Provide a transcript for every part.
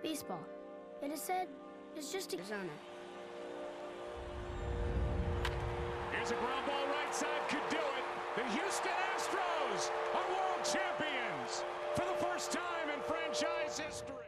Baseball, it is said, is just a Arizona. Here's a ground ball right side, could do it. The Houston Astros are world champions for the first time in franchise history.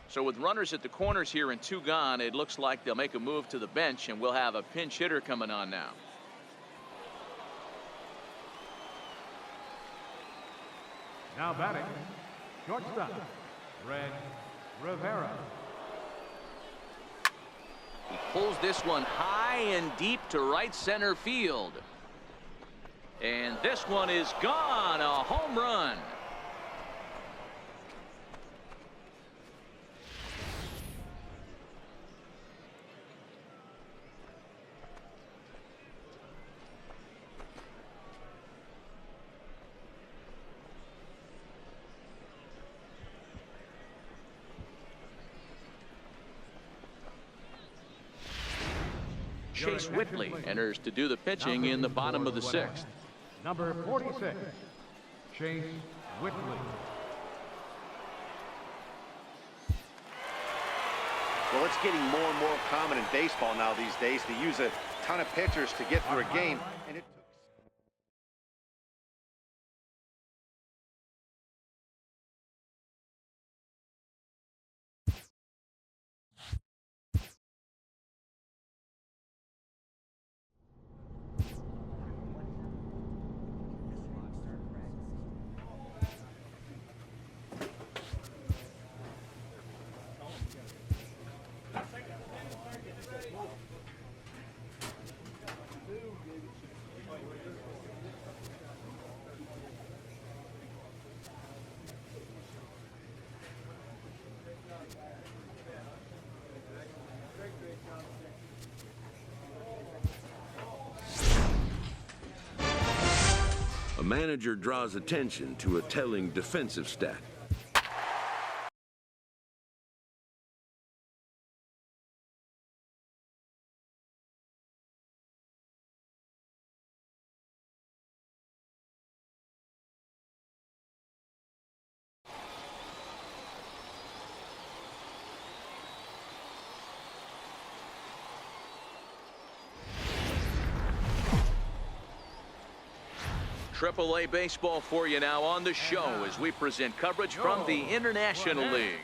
So with runners at the corners here and 2 gone, it looks like they'll make a move to the bench, and we'll have a pinch hitter coming on now. Now batting, shortstop, Red Rivera. He pulls this one high and deep to right center field. And this one is gone, a home run. Chase Whitley enters to do the pitching in the bottom of the 6th. Number 46, Chase Whitley. Well, it's getting more and more common in baseball now these days to use a ton of pitchers to get through a game. And it A manager draws attention to a telling defensive stat. AAA baseball for you now on the show as we present coverage from the International League.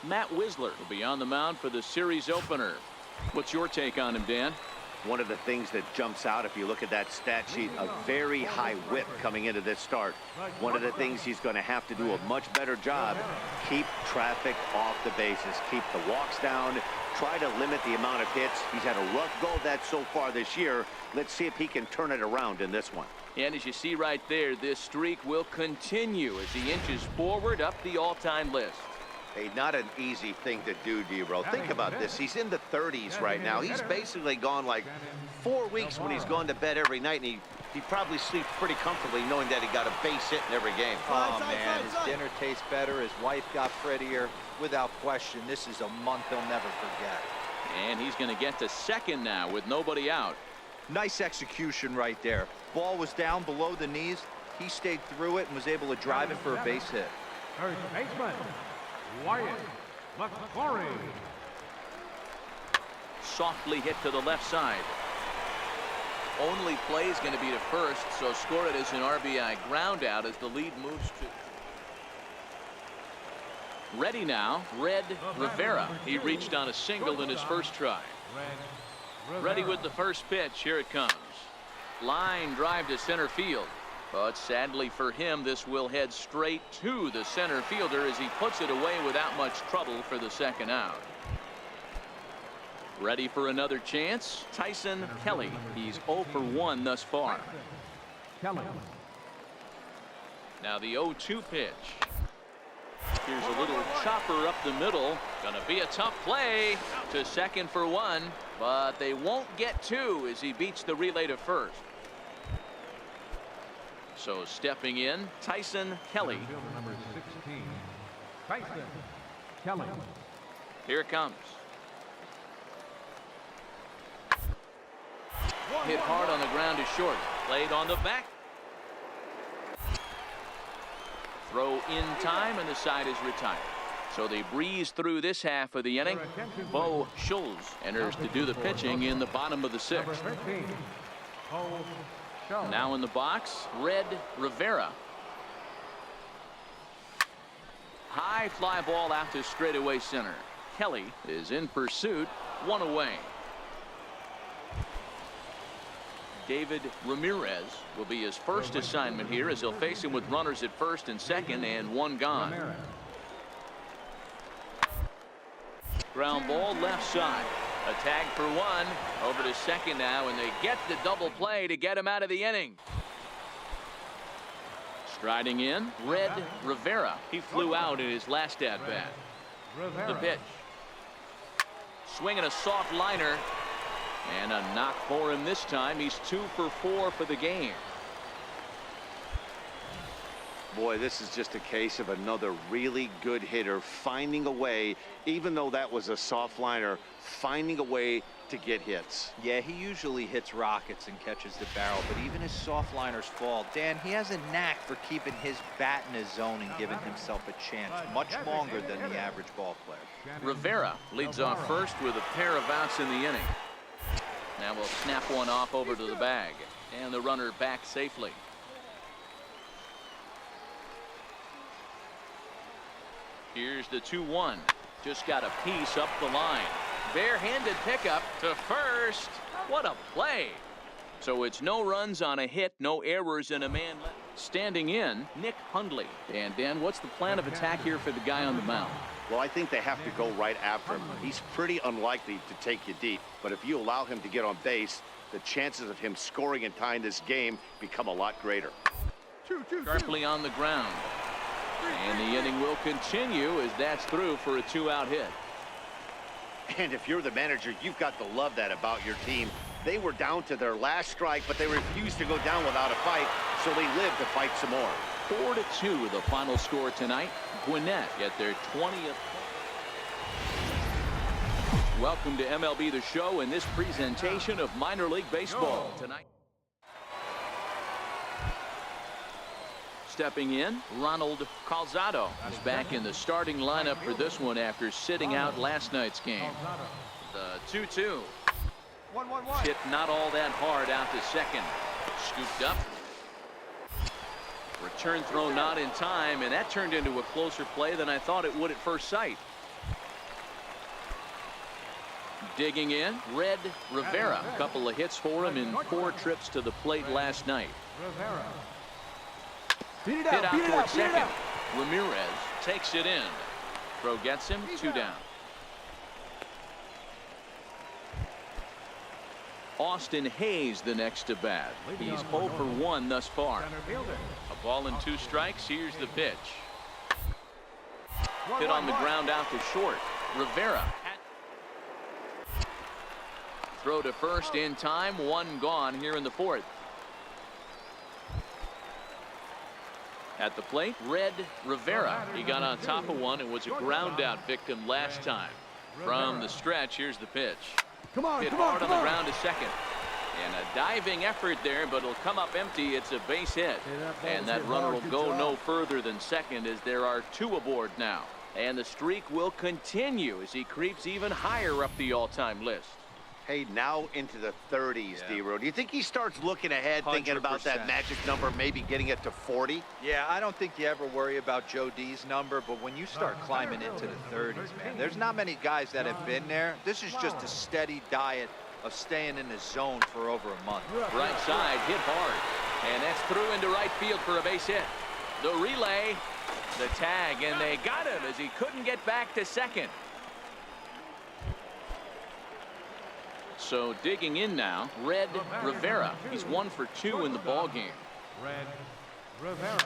Matt Wisler will be on the mound for the series opener. What's your take on him, Dan? one of the things that jumps out if you look at that stat sheet, a very high whip coming into this start. One of the things he's going to have to do a much better job, keep traffic off the bases, keep the walks down, try to limit the amount of hits. He's had a rough go of that so far this year. Let's see if he can turn it around in this one. And as you see right there, this streak will continue as he inches forward up the all-time list. Hey, not an easy thing to do, D-Row. Think about this. He's in the 30s right now. He's basically gone like 4 weeks when he's gone to bed every night, and he probably sleeps pretty comfortably knowing that he got a base hit in every game. Oh, man, his dinner tastes better. His wife got prettier. Without question, this is a month he'll never forget. And he's going to get to second now with nobody out. Nice execution right there. Ball was down below the knees. He stayed through it and was able to drive it for a base hit. First baseman, Wyatt McClory. Softly hit to the left side. only play is going to be to first, so score it as an RBI ground out as the lead moves to. Ready now, Red Rivera. He reached on a single in his first try. Ready with the first pitch. Here it comes. Line drive to center field. But sadly for him, this will head straight to the center fielder as he puts it away without much trouble for the second out. Ready for another chance. Tyson Kelly. He's 0 for 1 thus far. Kelly. Now the 0-2 pitch. Here's a little chopper up the middle. Gonna be a tough play to second for 1, but they won't get 2 as he beats the relay to first. So stepping in, Tyson Kelly. Number 16, Tyson Kelly. Here it comes. Hit hard on the ground to short. Played on the back. Throw in time, and the side is retired. So they breeze through this half of the inning. Bo Schultz enters to do the pitching in the bottom of the 6th. 13, Bo Schultz. Now in the box, Red Rivera. High fly ball out to straightaway center. Kelly is in pursuit, 1 away. David Ramirez will be his first assignment here as he'll face him with runners at first and second and 1 gone. Ground ball left side. A tag for 1. Over to second now, and they get the double play to get him out of the inning. Striding in, Red Rivera. He flew out in his last at bat. The pitch. Swinging a soft liner. And a knock for him this time. He's 2 for 4 for the game. Boy, this is just a case of another really good hitter finding a way, even though that was a soft liner, finding a way to get hits. Yeah, he usually hits rockets and catches the barrel, but even his soft liners fall. Dan, he has a knack for keeping his bat in his zone and giving himself a chance much longer than the average ball player. Rivera leads off first with a pair of outs in the inning. Now we'll snap one off over to the bag, and the runner back safely. Here's the 2-1. Just got a piece up the line. Barehanded pickup to first. What a play. So it's no runs on a hit, no errors, and a man left. Standing in, Nick Hundley. And Dan, what's the plan of attack here for the guy on the mound? Well, I think they have to go right after him. He's pretty unlikely to take you deep, but if you allow him to get on base, the chances of him scoring and tying this game become a lot greater. Sharply on the ground. And the inning will continue as that's through for a 2-out hit. And if you're the manager, you've got to love that about your team. They were down to their last strike, but they refused to go down without a fight, so they lived to fight some more. 4-2 the final score tonight. Gwinnett get their 20th. Welcome to MLB The Show and this presentation of minor league baseball tonight. Stepping in, Ronald Calzado is back in the starting lineup for this one after sitting out last night's game. The 2-2. Hit not all that hard out to second. Scooped up. Return throw not in time, and that turned into a closer play than I thought it would at first sight. Digging in, Red Rivera. A couple of hits for him in 4 trips to the plate last night. Hit out towards second. Ramirez takes it in. Throw gets him, 2 down. Austin Hayes the next to bat. He's 0 for 1 thus far. A ball and 2 strikes. Here's the pitch. Hit on the ground out to short. Rivera. Throw to first in time. 1 gone here in the 4th. At the plate, Red Rivera. He got on top of one and was a ground out victim last time. From the stretch, here's the pitch. Hit hard on the ground to second. And a diving effort there, but it'll come up empty. It's a base hit. And that runner will go no further than second as there are 2 aboard now. And the streak will continue as he creeps even higher up the all-time list. Hey, now into the 30s, D-Row. Do you think he starts looking ahead, thinking about that 100%. magic number, maybe getting it to 40? Yeah, I don't think you ever worry about Joe D's number, but when you start climbing into the 30s, man, there's not many guys that have been there. This is just a steady diet of staying in the zone for over a month. Right side hit hard, and that's through into right field for a base hit. The relay, the tag, and they got him as he couldn't get back to second. So digging in now, Red Rivera. He's 1 for 2 in the ball game. Red Rivera.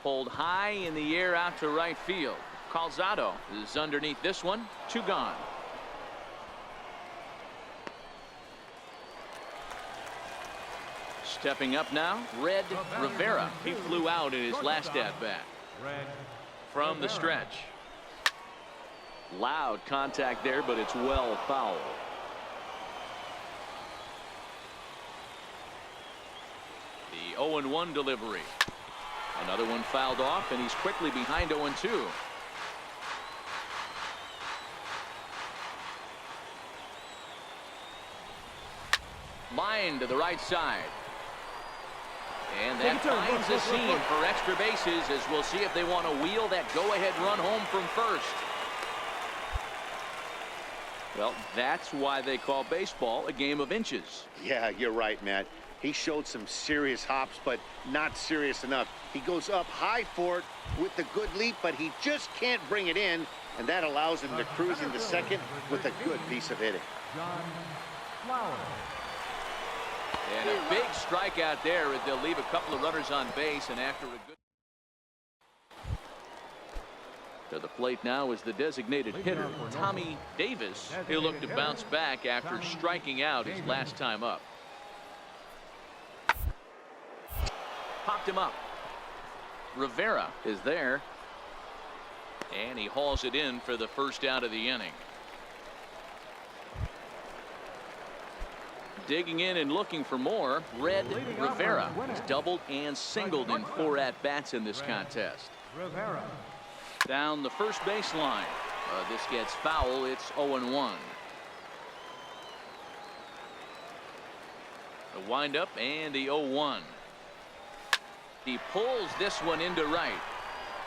Pulled high in the air out to right field. Calzado is underneath this one. 2 gone. Stepping up now, Red Rivera. He flew out in his last at-bat. From the stretch. Loud contact there, but it's well foul. The 0-1 delivery. Another one fouled off, and he's quickly behind 0-2. Line to the right side. And that finds a seam for extra bases, as we'll see if they want to wheel that go-ahead run home from first. Well, that's why they call baseball a game of inches. Yeah, you're right, Matt. He showed some serious hops, but not serious enough. He goes up high for it with the good leap, but he just can't bring it in, and that allows him to cruise into second with a good piece of hitting. And a big strikeout there as they'll leave a couple of runners on base, and after a good... To the plate now is the designated hitter, Tommy Davis. He'll look to bounce back after striking out his last time up. Popped him up. Rivera is there, and he hauls it in for the first out of the inning. Digging in and looking for more, Red Rivera. He's doubled and singled in 4 at-bats in this contest. Down the first baseline. This gets foul. It's 0-1. The windup and the 0-1. He pulls this one into right,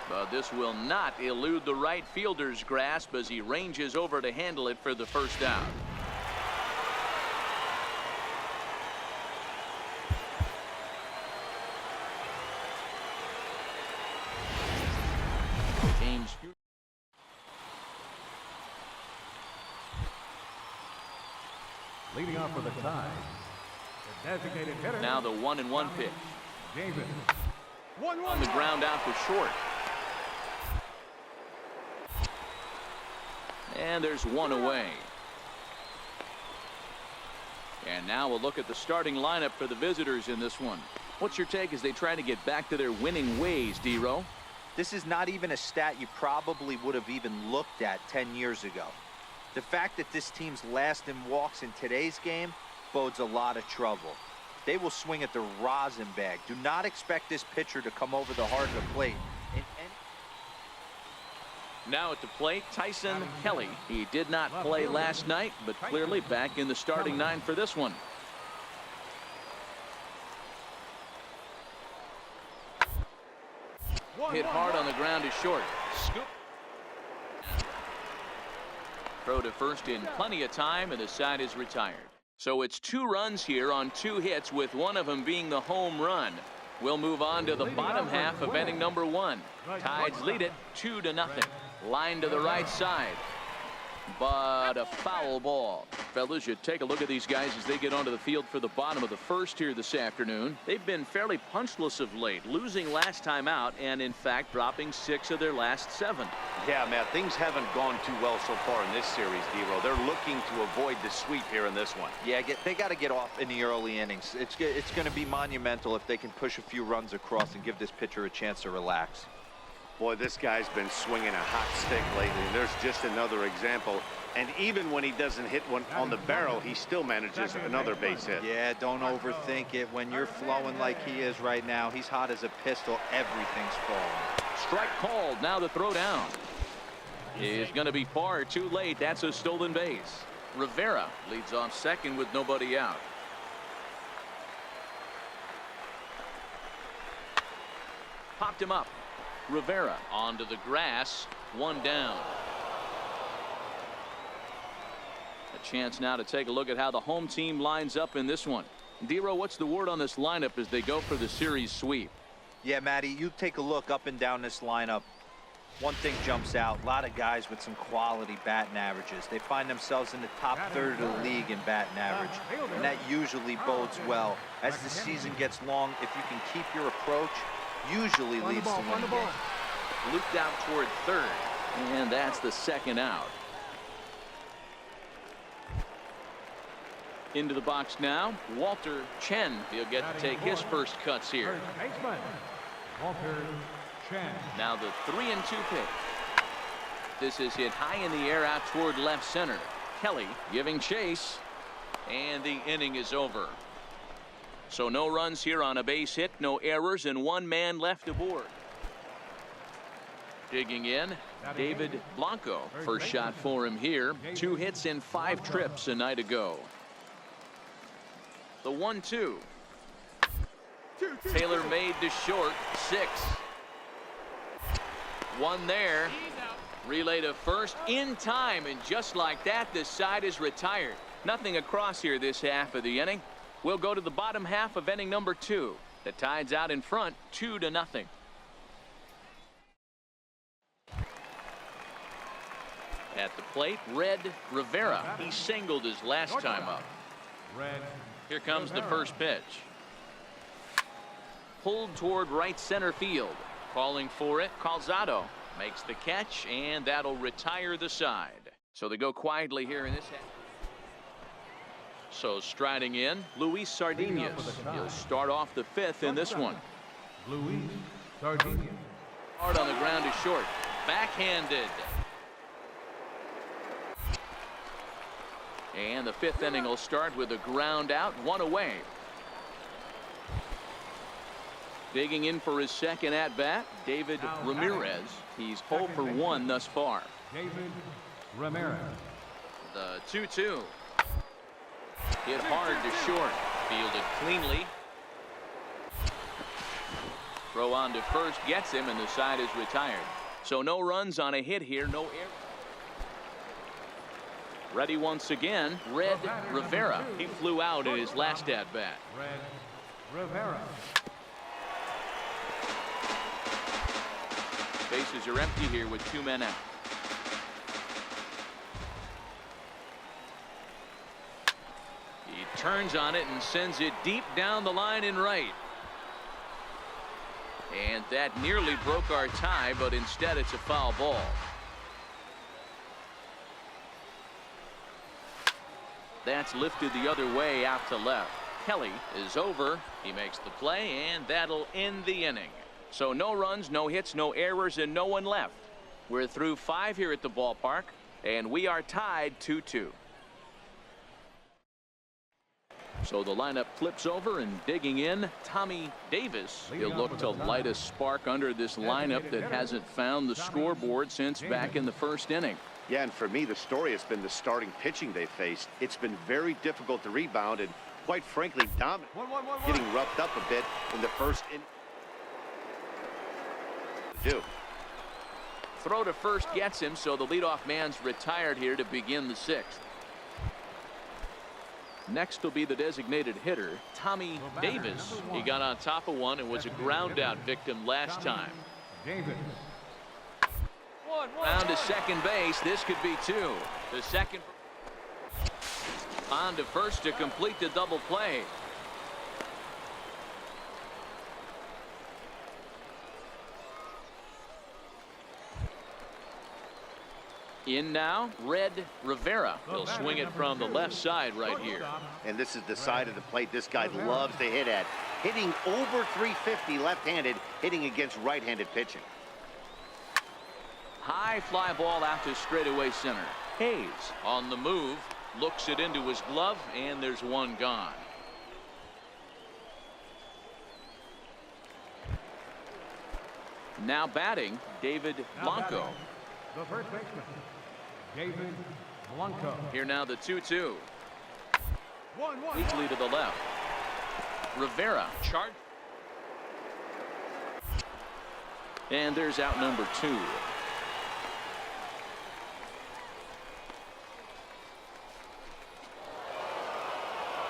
but this will not elude the right fielder's grasp as he ranges over to handle it for the first out. James. Leading off for the tie, the designated hitter. Now the 1-1 pitch. Davis. On the ground out for short. And there's one away. And now we'll look at the starting lineup for the visitors in this one. What's your take as they try to get back to their winning ways, D-Row? This is not even a stat you probably would have even looked at 10 years ago. The fact that this team's last in walks in today's game bodes a lot of trouble. They will swing at the rosin bag. Do not expect this pitcher to come over the heart of the plate. Now at the plate, Tyson Kelly. He did not play last night, but clearly back in the starting 9 for this one. Hit hard on the ground is short. Scoop. Throw to first in plenty of time, and the side is retired. So it's 2 runs here on 2 hits, with one of them being the home run. We'll move on to the bottom half of inning number 1. Tides lead it 2-0. Line to the right side, but a foul ball. Fellas, you take a look at these guys as they get onto the field for the bottom of the first here this afternoon. They've been fairly punchless of late, losing last time out, and in fact dropping 6 of their last 7. Yeah, Matt, things haven't gone too well so far in this series, D-Row. They're looking to avoid the sweep here in this one. Yeah, they got to get off in the early innings. It's going to be monumental if they can push a few runs across and give this pitcher a chance to relax. Boy, this guy's been swinging a hot stick lately. There's just another example. And even when he doesn't hit one on the barrel, he still manages another base hit. Yeah, don't overthink it. When you're flowing like he is right now, he's hot as a pistol. Everything's falling. Strike called. Now the throw down is going to be far too late. That's a stolen base. Rivera leads off second with nobody out. Popped him up. Rivera onto the grass. One down. A chance now to take a look at how the home team lines up in this one. Dero, what's the word on this lineup as they go for the series sweep? Yeah, Matty, you take a look up and down this lineup. One thing jumps out, a lot of guys with some quality batting averages. They find themselves in the top third of the league in batting average, and that usually bodes well. As the season gets long, if you can keep your approach, usually leads to winning games. Looped out toward third, and that's the second out. Into the box now, Walter Chen. He'll get to take his first cuts here. Walter Chen. Now the 3-2 pitch. This is hit high in the air out toward left center. Kelly giving chase, and the inning is over. So no runs here on a base hit, no errors, and one man left aboard. Digging in, David Blanco. First shot for him here. 2 hits in 5 trips a night ago. The 1-2. Taylor made to short. 6. One there. Relay to first in time, and just like that, the side is retired. Nothing across here this half of the inning. We'll go to the bottom half of inning number 2. The Tide's out in front, 2-0. At the plate, Red Rivera. He singled his last time up. Here comes the first pitch. Pulled toward right center field. Calling for it, Calzado makes the catch, and that'll retire the side. So they go quietly here in this half. So striding in, Luis Sardinas. He'll start off the 5th in this one. Luis Sardinas. Hard on the ground is short. Backhanded. And the 5th inning will start with a ground out, 1 away. Digging in for his second at bat, David Ramirez. He's 0 for 1 thus far. David Ramirez. The 2-2. Hit hard to short. Fielded cleanly. Throw on to first gets him, and the side is retired. So no runs on a hit here, no error. Ready once again, Red Rivera. He flew out in his last at bat. Red Rivera. Bases are empty here with 2 men out. He turns on it and sends it deep down the line in right. And that nearly broke our tie, but instead it's a foul ball. That's lifted the other way out to left. Kelly is over. He makes the play, and that'll end the inning. So no runs, no hits, no errors, and no one left. We're through 5 here at the ballpark, and we are tied 2-2. So the lineup flips over, and digging in, Tommy Davis. He'll look to light a spark under this lineup that hasn't found the scoreboard since back in the 1st inning. Yeah, and for me, the story has been the starting pitching they faced. It's been very difficult to rebound, and quite frankly, dominant. Getting roughed up a bit in the 1st inning. Throw to first gets him, so the leadoff man's retired here to begin the 6th. Next will be the designated hitter, Tommy Davis. He got on top of one and was a ground out victim last time. Round to second base. This could be 2. The second on to first to complete the double play. In now, Red Rivera. He'll swing it from the left side right here. And this is the side of the plate this guy loves to hit at. Hitting over 350 left-handed, hitting against right-handed pitching. High fly ball out to straightaway center. Hayes on the move, looks it into his glove, and there's one gone. Now batting, David Blanco. The first baseman, David Blanco. Here now the 2-2. 1-1. Weekly to the left. Rivera chart. And there's out number 2.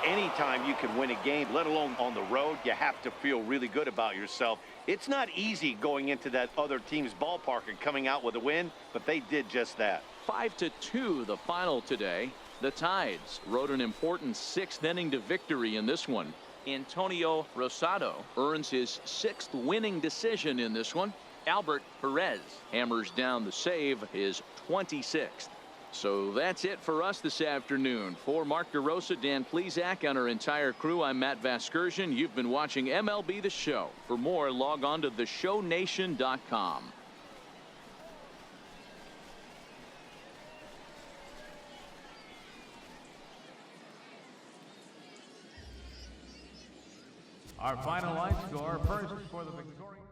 Anytime you can win a game, let alone on the road, you have to feel really good about yourself. It's not easy going into that other team's ballpark and coming out with a win, but they did just that. 5-2 the final today. The Tides rode an important 6th inning to victory in this one. Antonio Rosado earns his 6th winning decision in this one. Albert Perez hammers down the save, his 26th. So that's it for us this afternoon. For Mark DeRosa, Dan Plesac, and our entire crew, I'm Matt Vasgersian. You've been watching MLB The Show. For more, log on to theshownation.com. Our final line score, first for the victorious.